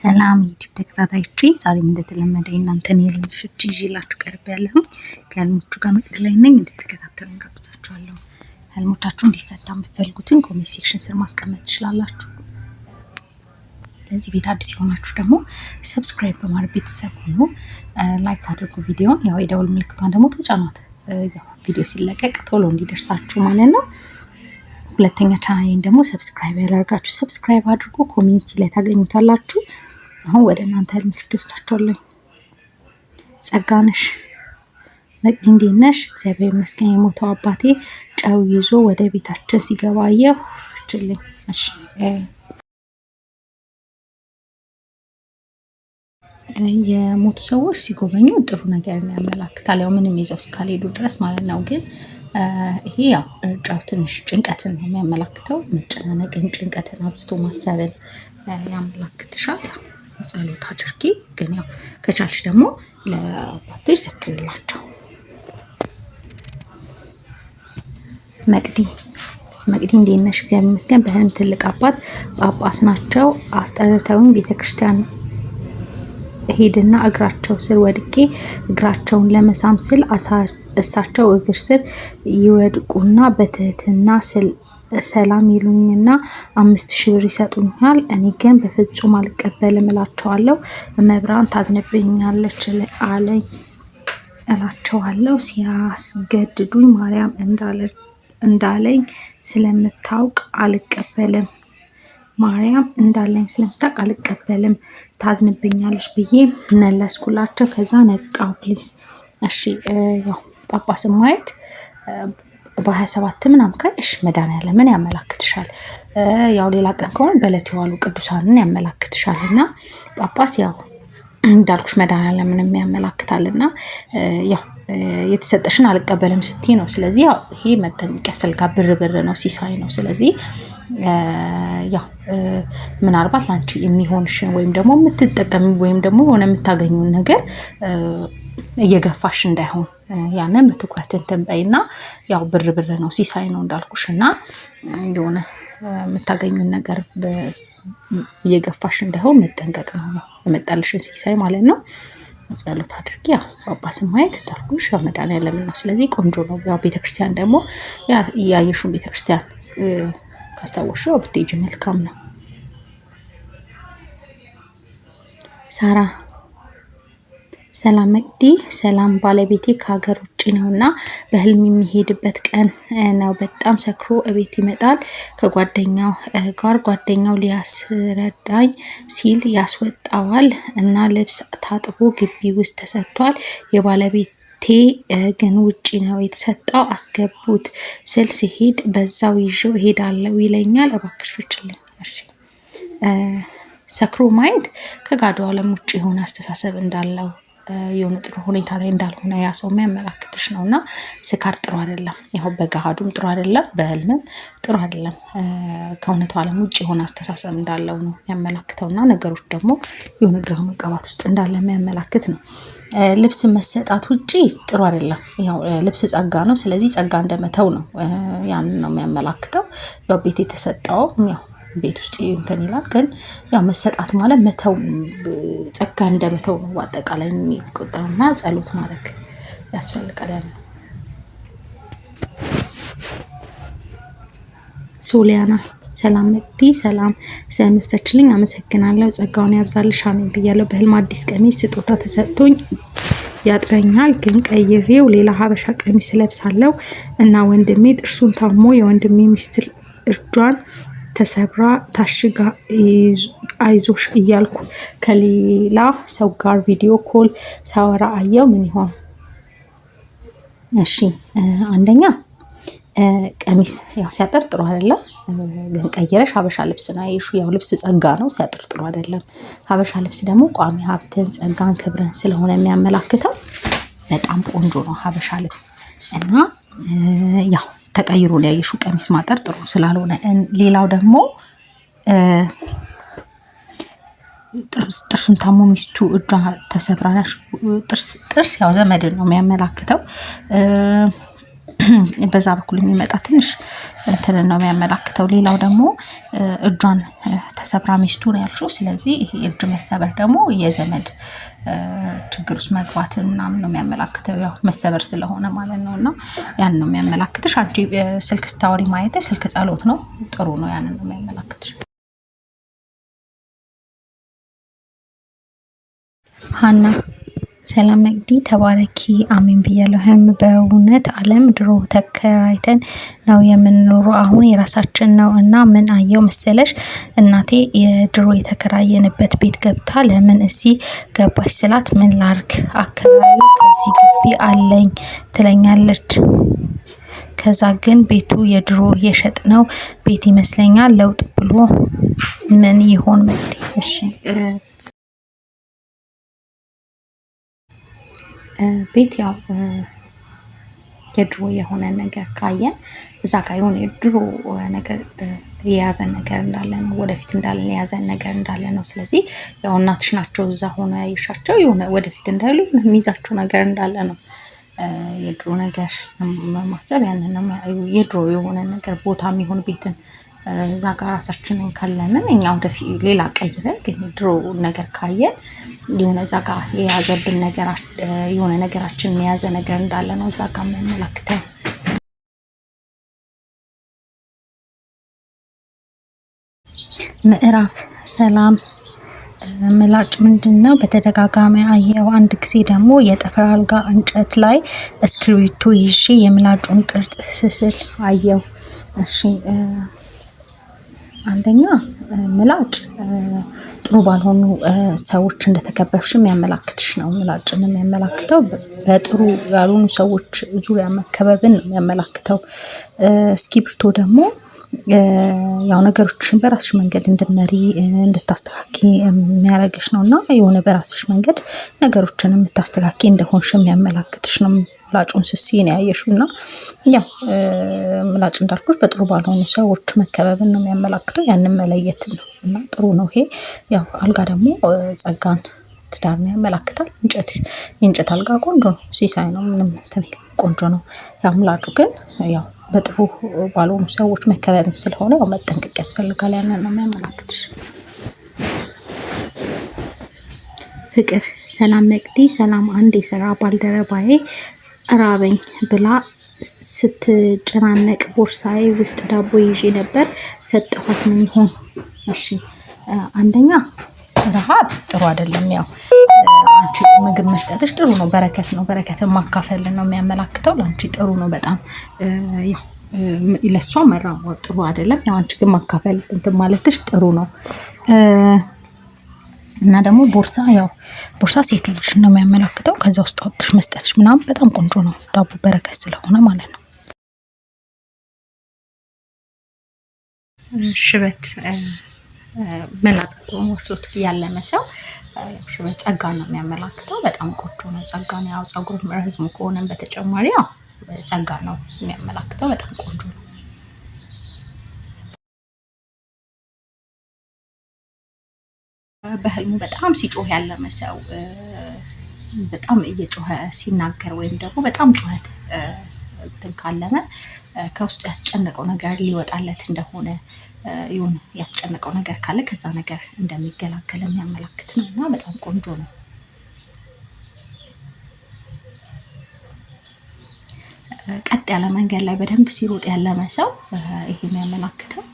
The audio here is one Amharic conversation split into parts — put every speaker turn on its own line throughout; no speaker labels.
ሰላም ዩቲዩብ ተከታታዮቼ ዛሬም እንደተለመደ እናንተን የህልም ፍቺ ይዤላችሁ ቀርቤያለሁ። ከህልሞቹ ጋር መቅደላይ ነኝ። እንድትከታተሉኝ ጋብዛችኋለሁ። ህልሞቻችሁ እንዲፈታ የምትፈልጉትን ኮሜንት ሴክሽን ስር ማስቀመጥ ትችላላችሁ። ለዚህ ቤት አዲስ የሆናችሁ ደግሞ ሰብስክራይብ በማድረግ ቤተሰብ ሁኑ። ላይክ አድርጉ ቪዲዮን፣ ያው የደውል ምልክቷን ደግሞ ተጫኗት። ያው ቪዲዮ ሲለቀቅ ቶሎ እንዲደርሳችሁ ማለት ነው። ሁለተኛ ቻናሌን ደግሞ ሰብስክራይብ ያላደርጋችሁ ሰብስክራይብ አድርጉ። ኮሚኒቲ ላይ ታገኙታላችሁ። አሁን ወደ እናንተ ህልም ፍቺ ወስዳችኋለሁ። ጸጋነሽ መቅዲ እንዴት ነሽ? እግዚአብሔር ይመስገን። የሞተው አባቴ ጨው ይዞ ወደ ቤታችን ሲገባ አየሁ። ፍችልኝ። እሺ የሞቱ ሰዎች ሲጎበኙ ጥሩ ነገር ያመላክታል። ያው ምንም ይዘው እስካልሄዱ ድረስ ማለት ነው። ግን ይሄ ያው ጨው ትንሽ ጭንቀትን ነው የሚያመላክተው። መጨናነቅን፣ ጭንቀትን፣ አብዝቶ ማሰብን ያመላክትሻል። ያው ጸሎት አድርጊ። ግን ያው ከቻልሽ ደግሞ ለአባትሽ ዘክሪላቸው። መቅዲ እንዴት ነሽ? እግዚአብሔር ይመስገን። በህልም ትልቅ አባት ጳጳስ ናቸው አስጠርተውኝ ቤተክርስቲያን ሄድና እግራቸው ስር ወድቄ እግራቸውን ለመሳም ስል እሳቸው እግር ስር ይወድቁና በትህትና ሰላም ይሉኝና 5000 ብር ይሰጡኛል። እኔ ግን በፍጹም አልቀበልም እላቸዋለሁ። መብራን ታዝንብኛለች አለኝ እላቸዋለሁ። ሲያስገድዱኝ ማርያም እንዳለኝ ስለምታውቅ አልቀበልም ታዝንብኛለች ብዬ መለስኩላቸው። ከዛ ነቃው። ፕሊዝ እሺ። ያው ጳጳስን ማየት በ27 ምናምን ካይሽ መድኃኒዓለምን ያመላክትሻል። ያው ሌላ ቀን ከሆነ በዕለት የዋሉ ቅዱሳንን ያመላክትሻል። እና ጳጳስ ያው እንዳልኩሽ መድኃኒዓለምን ያመላክታልና ያው የተሰጠሽን አልቀበልም ስትይ ነው። ስለዚህ ያው ይሄ መጠንቀቅ ያስፈልጋል። ብር ነው፣ ሲሳይ ነው። ስለዚህ ያው ምናልባት ላንቺ የሚሆንሽን ወይም ደግሞ የምትጠቀሚ ወይም ደግሞ ሆነ የምታገኙን ነገር እየገፋሽ እንዳይሆን ያንን በትኩረት እንትን በይና፣ ያው ብር ነው፣ ሲሳይ ነው እንዳልኩሽ እና የሆነ የምታገኙን ነገር እየገፋሽ እንዳይሆን መጠንቀቅ ነው። የመጣልሽን ሲሳይ ማለት ነው። ጸሎት አድርጊ። ያው ጳጳስን ማየት እንዳልኩሽ መድኃኒዓለምን ነው። ስለዚህ ቆንጆ ነው። ያው ቤተክርስቲያን ደግሞ ያየሽውን ቤተክርስቲያን ካስታወስሽው ብትሄጂ መልካም ነው። ሳራ ሰላም መቅዲ ሰላም። ባለቤቴ ከሀገር ውጭ ነውና በህልም የሚሄድበት ቀን ነው። በጣም ሰክሮ እቤት ይመጣል። ጓደኛው ሊያስረዳኝ ሲል ያስወጣዋል እና ልብስ ታጥቦ ግቢ ውስጥ ተሰጥቷል። የባለቤቴ ግን ውጭ ነው የተሰጣው። አስገቡት ስል ሲሄድ በዛው ይዤው እሄዳለሁ ይለኛል። እባክሽ ፍችልኝ። እሺ። ሰክሮ ማየት ከጋዶ ዓለም ውጭ የሆነ አስተሳሰብ እንዳለው የሆነ ጥሩ ሁኔታ ላይ እንዳልሆነ ያ ሰው የሚያመላክትሽ ነው። እና ስካር ጥሩ አይደለም። ያው በገሃዱም ጥሩ አይደለም፣ በህልምም ጥሩ አይደለም። ከእውነቱ ዓለም ውጭ የሆነ አስተሳሰብ እንዳለው ነው የሚያመላክተው። እና ነገሮች ደግሞ የሆነ ግራ መጋባት ውስጥ እንዳለ የሚያመላክት ነው። ልብስ መሰጣት ውጪ ጥሩ አይደለም። ያው ልብስ ጸጋ ነው። ስለዚህ ጸጋ እንደመተው ነው። ያንን ነው የሚያመላክተው። ያው ቤት የተሰጠው ያው ቤት ውስጥ እንትን ይላል። ግን ያው መሰጣት ማለት መተው፣ ጸጋ እንደመተው ነው በአጠቃላይ የሚቆጠረውና ጸሎት ማድረግ ያስፈልጋል። ሶሊያና ሰላም መቅዲ ሰላም። ስለምትፈችልኝ አመሰግናለሁ። ጸጋውን ያብዛልሽ አሜን ብያለሁ። በህልም አዲስ ቀሚስ ስጦታ ተሰጥቶኝ ያጥረኛል፣ ግን ቀይሬው ሌላ ሀበሻ ቀሚስ ለብሳለሁ እና ወንድሜ ጥርሱን ታሞ የወንድሜ ሚስት እጇን ተሰብራ ታሽጋ አይዞሽ እያልኩ ከሌላ ሰው ጋር ቪዲዮ ኮል ሳወራ አየው። ምን ይሆን? እሺ። አንደኛ ቀሚስ ያው ሲያጥር ጥሩ አይደለም። ግን ቀይረሽ ሀበሻ ልብስ ነው ያየሽው። ያው ልብስ ጸጋ ነው፣ ሲያጥር ጥሩ አይደለም። ሀበሻ ልብስ ደግሞ ቋሚ ሀብትን፣ ጸጋን፣ ክብርን ስለሆነ የሚያመላክተው በጣም ቆንጆ ነው ሀበሻ ልብስ። እና ያው ተቀይሮ ነው ያየሽው። ቀሚስ ማጠር ጥሩ ስላልሆነ። ሌላው ደግሞ ጥርሱን ታሞ ሚስቱ እጇ ተሰብራናሽ። ጥርስ ያው ዘመድን ነው የሚያመላክተው። በዛ በኩል የሚመጣ ትንሽ እንትን ነው የሚያመላክተው። ሌላው ደግሞ እጇን ተሰብራ ሚስቱ ነው ያልሽው። ስለዚህ ይሄ እጅ መሰበር ደግሞ የዘመድ ችግር ውስጥ መግባትን ምናምን ነው የሚያመላክተው፣ ያው መሰበር ስለሆነ ማለት ነው። እና ያን ነው የሚያመላክትሽ። አንቺ ስልክ ስታወሪ ማየት ስልክ ጸሎት ነው፣ ጥሩ ነው። ያንን ነው የሚያመላክትሽ። ሀና ሰላም ነግዲ ተባረኪ አሜን ብያለሁ። በእውነት አለም ድሮ ተከራይተን ነው የምንኖረው፣ አሁን የራሳችን ነው እና ምን አየው መሰለሽ እናቴ የድሮ የተከራየንበት ቤት ገብታ ለምን እዚህ ገባሽ ስላት ምን ላርግ አከራዩ ከዚህ ግቢ አለኝ ትለኛለች። ከዛ ግን ቤቱ የድሮ የሸጥነው ቤት ይመስለኛል። ለውጥ ብሎ ምን ይሆን መጥቴ? እሺ ቤት ያው የድሮ የሆነ ነገር ካየን እዛ ጋር የሆነ የድሮ ነገር የያዘን ነገር እንዳለ ነው፣ ወደፊት እንዳለን የያዘን ነገር እንዳለ ነው። ስለዚህ ያው እናትሽ ናቸው እዛ ሆነ ያይሻቸው የሆነ ወደፊት እንዳይሉ የሚይዛቸው ነገር እንዳለ ነው። የድሮ ነገር ማሰብ ያንን ነው። የድሮ የሆነ ነገር ቦታ የሚሆን ቤትን እዛ ጋር ራሳችንን ካለምን እኛ ወደፊት ሌላ ቀይረን ግን ድሮ ነገር ካየን የሆነ እዛ ጋር የያዘብን ነገር የሆነ ነገራችንን የያዘ ነገር እንዳለ ነው እዛ ጋር የሚያመላክተው። ምዕራፍ ሰላም ምላጭ ምንድን ነው? በተደጋጋሚ አየው። አንድ ጊዜ ደግሞ የጠፈር አልጋ እንጨት ላይ እስክሪብቶ ይዤ የምላጩን ቅርጽ ስስል አየው። እሺ አንደኛ ምላጭ ጥሩ ባልሆኑ ሰዎች እንደተከበብሽ የሚያመላክትሽ ነው። ምላጭን የሚያመላክተው በጥሩ ያልሆኑ ሰዎች ዙሪያ መከበብን ነው የሚያመላክተው። እስክሪብቶ ደግሞ ያው ነገሮችን በራስሽ መንገድ እንድትመሪ እንድታስተካኪ የሚያደርግሽ ነው እና የሆነ በራስሽ መንገድ ነገሮችን የምታስተካኪ እንደሆንሽ የሚያመላክትሽ ነው። ምላጩን ስትስይ ነው ያየሽው እና ያው ምላጭ እንዳልኩሽ በጥሩ ባልሆኑ ሰዎች መከበብን ነው የሚያመላክተው። ያንን መለየት ነው እና ጥሩ ነው ይሄ። ያው አልጋ ደግሞ ጸጋን፣ ትዳርን ያመላክታል። የእንጨት አልጋ ቆንጆ ነው፣ ሲሳይ ነው፣ ምንም ቆንጆ ነው። ያው ምላጩ ግን ያው በጥሩ ባልሆኑ ሰዎች መከበብን ስለሆነ ያው መጠንቀቅ ያስፈልጋል። ያንን ነው የሚያመላክትሽ። ፍቅር ሰላም መቅዲ ሰላም። አንድ የስራ ባልደረባዬ ራበኝ ብላ ስትጨናነቅ ቦርሳዬ ውስጥ ዳቦ ይዤ ነበር ሰጠኋት። ምን ይሆን? እሺ አንደኛ ረሃብ ጥሩ አይደለም። ያው አንቺ ምግብ መስጠትሽ ጥሩ ነው፣ በረከት ነው። በረከትን ማካፈልን ነው የሚያመላክተው። ለአንቺ ጥሩ ነው በጣም። ያው ለሷ መራቧ ጥሩ አይደለም። ያው አንቺ ግን ማካፈል እንትን ማለትሽ ጥሩ ነው። እና ደግሞ ቦርሳ ያው ቦርሳ ሴት ልጅ ነው የሚያመላክተው። ከዛ ውስጥ አውጥተሽ መስጠትሽ ምናምን በጣም ቆንጆ ነው፣ ዳቦ በረከት ስለሆነ ማለት ነው። ሽበት መላጣ ወርሶት ያለመ ሰው ሽበት ጸጋ ነው የሚያመላክተው። በጣም ቆንጆ ነው፣ ጸጋ ነው። ያው ጸጉር ረዝሞ ከሆነም በተጨማሪ ያው ጸጋ ነው የሚያመላክተው። በጣም ቆንጆ ነው። በህልሙ በጣም ሲጮህ ያለመ ሰው በጣም እየጮኸ ሲናገር ወይም ደግሞ በጣም ጩኸት እንትን ካለመ ከውስጡ ያስጨነቀው ነገር ሊወጣለት እንደሆነ የሆነ ያስጨነቀው ነገር ካለ ከዛ ነገር እንደሚገላገል የሚያመላክት ነው እና በጣም ቆንጆ ነው። ቀጥ ያለ መንገድ ላይ በደንብ ሲሮጥ ያለመ ሰው ይሄ የሚያመላክተው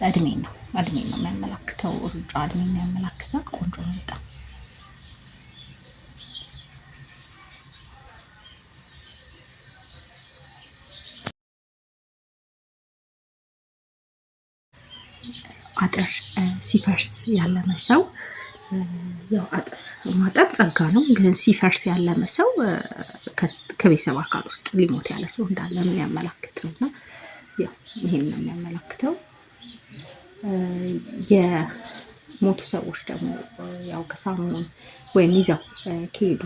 እድሜን ነው። እድሜን ነው የሚያመላክተው። ሩጫ እድሜን የሚያመላክተው። ቆንጆ ነው በጣም። አጥር ሲፈርስ ያለመ ሰው ያው አጥር ማጠር ጸጋ ነው፣ ግን ሲፈርስ ያለመ ሰው ከቤተሰብ አካል ውስጥ ሊሞት ያለ ሰው እንዳለ የሚያመላክት ነው እና ያው ይሄን ነው የሚያመላክተው። የሞቱ ሰዎች ደግሞ ያው ከሳሙን ወይም ይዘው ከሄዱ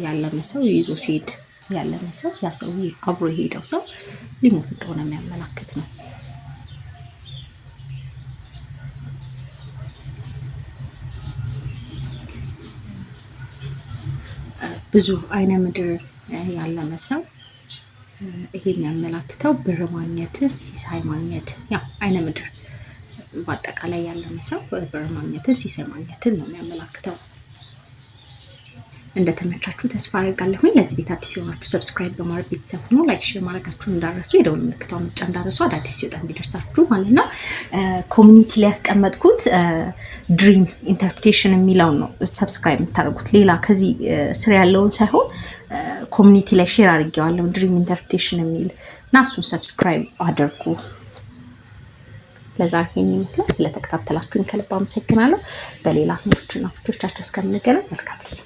ያለመ ሰው ይዞ ሲሄድ ያለመ ሰው ያ ሰው አብሮ የሄደው ሰው ሊሞት እንደሆነ የሚያመላክት ነው። ብዙ አይነ ምድር ያለመ ሰው ይሄ የሚያመላክተው ብር ማግኘት፣ ሲሳይ ማግኘት፣ ያው አይነ ምድር በአጠቃላይ ያለን ሰው ብር ማግኘት፣ ሲሳይ ማግኘትን ነው የሚያመላክተው። እንደተመቻችሁ ተስፋ አደርጋለሁ። ለዚህ ቤት አዲስ የሆናችሁ ሰብስክራይብ በማድረግ ቤተሰብ ሆኖ ላይክ፣ ሼር ማድረጋችሁን እንዳረሱ፣ የደወል ምልክቷን መጫን እንዳረሱ፣ አዳዲስ ሲወጣ እንዲደርሳችሁ ማለት ነው። ኮሚኒቲ ላይ ያስቀመጥኩት ድሪም ኢንተርፕሬቴሽን የሚለውን ነው ሰብስክራይብ የምታደርጉት። ሌላ ከዚህ ስር ያለውን ሳይሆን ኮሚኒቲ ላይ ሼር አድርጌዋለሁ ድሪም ኢንተርፕሬቴሽን የሚል እና እሱን ሰብስክራይብ አድርጉ። ለዛሬ ይሄን ይመስላል። ስለተከታተላችሁኝ ከልብ አመሰግናለሁ። በሌላ ፍቾቻችሁ እስከምንገናኝ መልካም ጊዜ